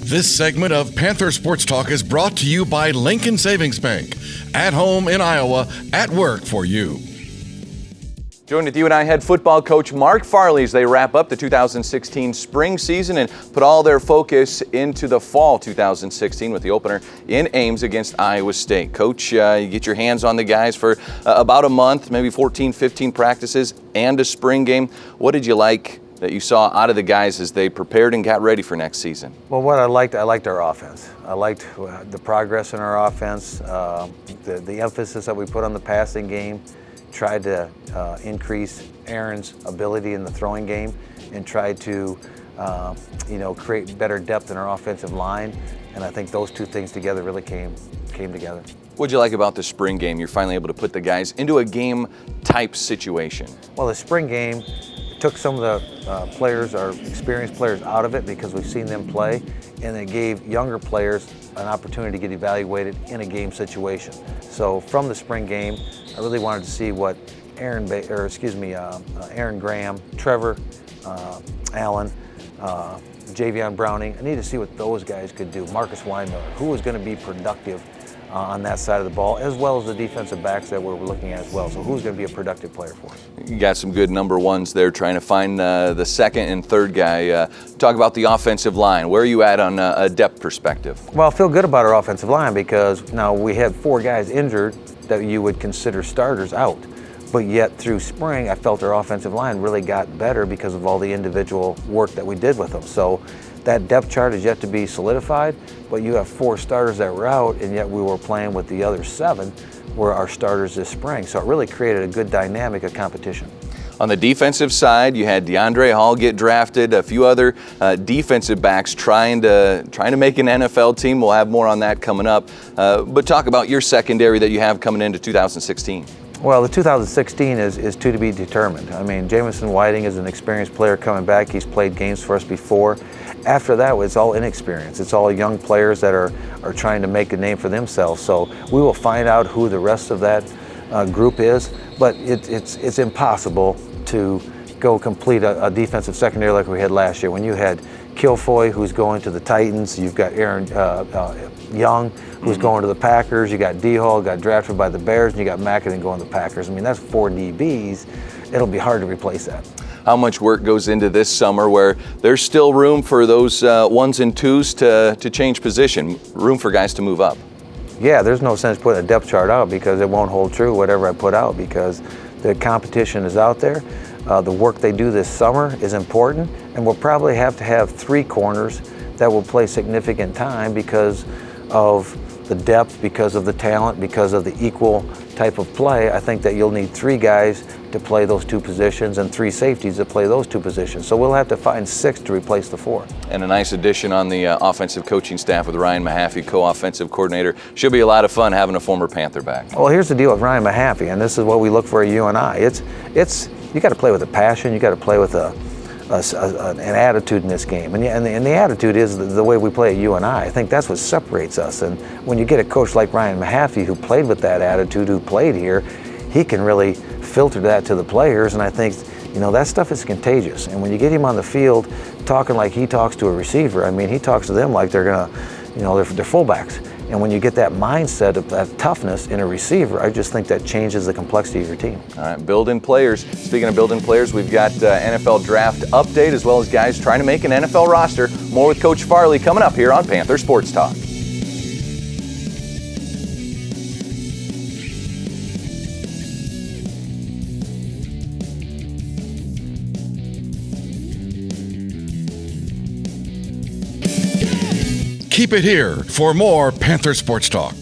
This segment of Panther Sports Talk is brought to you by Lincoln Savings Bank. At home in Iowa, at work for you. Joined with you and I, head football coach Mark Farley, as they wrap up the 2016 spring season and put all their focus into the fall 2016 with the opener in Ames against Iowa State. Coach, you get your hands on the guys for about a month, maybe 14, 15 practices and a spring game. What did you like that you saw out of the guys as they prepared and got ready for next season? Well, what I liked our offense. I liked the progress in our offense, the emphasis that we put on the passing game, tried to increase Aaron's ability in the throwing game, and tried to create better depth in our offensive line. And I think those two things together really came together. What'd you like about the spring game? You're finally able to put the guys into a game type situation. Well, the spring game took some of the players, our experienced players, out of it because we've seen them play, and it gave younger players an opportunity to get evaluated in a game situation. So from the spring game, I really wanted to see what Aaron Graham, Trevor, Allen, Javion Browning. I need to see what those guys could do. Marcus Weinmiller, who was going to be productive on that side of the ball, as well as the defensive backs that we're looking at as well. So who's going to be a productive player for us? You got some good number ones there trying to find the second and third guy. Talk about the offensive line. Where are you at on a depth perspective? Well, I feel good about our offensive line because now we had 4 guys injured that you would consider starters out. But yet through spring, I felt our offensive line really got better because of all the individual work that we did with them. So that depth chart is yet to be solidified, but you have 4 starters that were out, and yet we were playing with the other 7 were our starters this spring. So it really created a good dynamic of competition. On the defensive side, you had DeAndre Hall get drafted, a few other defensive backs trying to make an NFL team. We'll have more on that coming up. But talk about your secondary that you have coming into 2016. Well, the 2016 is to be determined. I mean, Jamison Whiting is an experienced player coming back. He's played games for us before. After that, it's all inexperience. It's all young players that are trying to make a name for themselves. So we will find out who the rest of that group is, but it's impossible to go complete a defensive secondary like we had last year. When you had Kilfoy, who's going to the Titans, you've got Aaron Young, who's going to the Packers, you got D-Hall, got drafted by the Bears, and you got McAdoo going to the Packers. I mean, that's 4 DBs. It'll be hard to replace that. How much work goes into this summer where there's still room for those 1s and 2s to change position, room for guys to move up? Yeah, there's no sense putting a depth chart out because it won't hold true, whatever I put out, because the competition is out there. The work they do this summer is important, and we'll probably have to have 3 corners that will play significant time because of the depth, because of the talent, because of the equal type of play. I think that you'll need 3 guys to play those 2 positions and 3 safeties to play those 2 positions. So we'll have to find 6 to replace the 4. And a nice addition on the offensive coaching staff with Ryan Mahaffey, co-offensive coordinator. Should be a lot of fun having a former Panther back. Well, here's the deal with Ryan Mahaffey, and this is what we look for at UNI. It's you got to play with a passion. You got to play with an attitude in this game, and the attitude is the way we play at UNI. I think that's what separates us. And when you get a coach like Ryan Mahaffey, who played with that attitude, who played here, he can really filter that to the players. And I think that stuff is contagious. And when you get him on the field talking like he talks to a receiver, I mean, he talks to them like they're they're fullbacks. And when you get that mindset of that toughness in a receiver, I just think that changes the complexity of your team. All right, building players. Speaking of building players, we've got NFL draft update as well as guys trying to make an NFL roster. More with Coach Farley coming up here on Panther Sports Talk. Keep it here for more Panther Sports Talk.